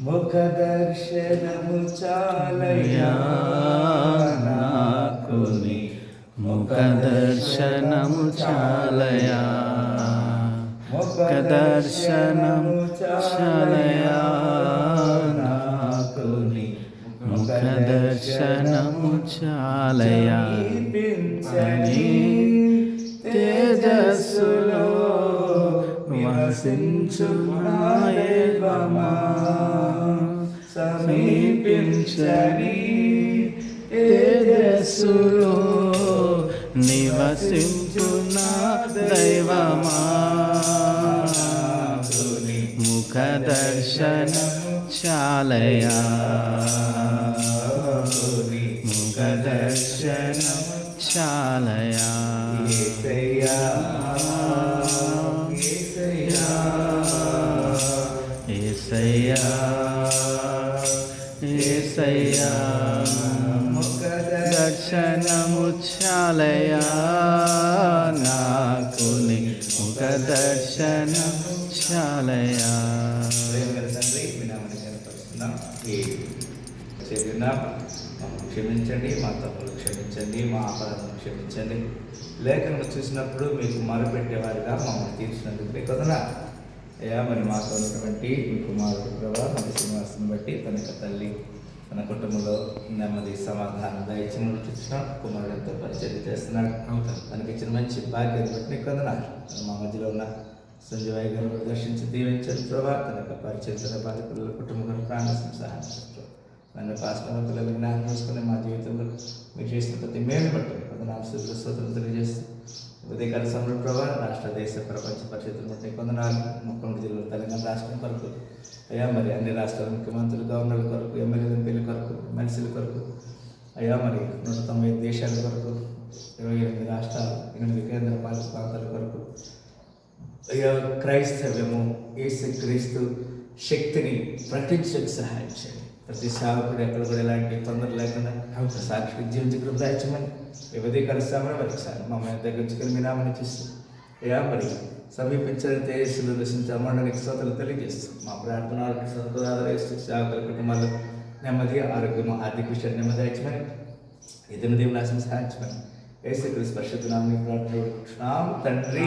ముఖ దర్శనము చాలయ్యా నాకు నీ ముఖ దర్శనము చాలయా, ముఖ దర్శనము చాలయా నాకు నీ ముఖ దర్శనము చాలయా. తేజస్సులో వసించు నాయమా, సమీపించని తేజస్సులో నివసించు నా దైవమా. ముఖ దర్శనం చాలయా, ముఖ దర్శనం చాలయా. యేసయ్యా యేసయ్యా యేసయ్యా, ముఖ దర్శనము చాలయా నాకు నీ ముఖ దర్శనం చాలయా. తండ్రి మీ నామని కనపరుస్తున్నాం. ఈ చేరిన మమ్మల్ని క్షమించండి, మా తప్పులు క్షమించండి, మా అపరాధం క్షమించండి. లేఖను చూసినప్పుడు మీకు మొరపెట్టేవారిగా మమ్మల్ని తీర్చినందుకు మీకు వదనాలు అయ్యా. మరి మాతో ఉన్నటువంటి మీ కుమారుడు ప్రభా మరి శ్రీనివాసుని బట్టి తన యొక్క తల్లి తన కుటుంబంలో నెమ్మది సమాధానం దయచేయమని చూసిన కుమారుడు ఎంతో పరిచయం చేస్తున్నాడు. తనకి ఇచ్చిన మంచి భాగ్యత బట్టి నీకు వందనాలు. మా మధ్యలో ఉన్న సంజయ్ గారు దర్శించి దీవించండి ప్రభా. తన యొక్క పరిచయం తన బాధితుల కుటుంబం ప్రాణ సహాయం నన్ను పాస్టర్ పిల్లలు జ్ఞానం చేసుకుని మా జీవితంలో మీరు చేసిన ప్రతి మేలు బట్టి వందనాలు స్తోత్రం తెలియజేస్తూ ఉదయకాల సమయంలో ప్రభావ రాష్ట్ర దేశ ప్రపంచ పరిస్థితులు బట్టి కొందనాలు ముఖ్యమంత్రి జిల్లా తెలంగాణ రాష్ట్రం కొరకు అయ్యా మరి అన్ని రాష్ట్రాల ముఖ్యమంత్రులు గవర్నర్ల కొరకు ఎమ్మెల్యే ఎంపీల కొరకు మనుషుల కొరకు అయ్యా మరి 190 దేశాల కొరకు 28 రాష్ట్రాలు 8 కేంద్ర పాలిత ప్రాంతాల కొరకు అయ్యా క్రైస్తవ్యము యేసుక్రీస్తు శక్తిని ప్రకటించడానికి సహాయం చేయండి. ప్రతి సేవకుడు ఎక్కడ కూడా ఎలాంటి తొందర లేకుండా సాక్షి జీవించి దాచమని వ్యవధి కలిసామని వచ్చారు. మమ్మల్ని దగ్గర మీ నామని చూస్తూ అయ్యా మరి సమీపించిన తేజస్సులు దర్శించి అమ్మండానికి స్తోత్రాలు తెలియజేస్తూ మా ప్రార్థనలకు సంతోషాలు సేవకుల కుటుంబాలు నెమ్మది ఆరోగ్యం ఆర్థిక విషయాన్ని నెమ్మది దాచమని ఇతని దేవుని నాశనం సహాయించమని యేసుక్రీస్తు పరిశుద్ధ నామమున ప్రార్థన తండ్రి.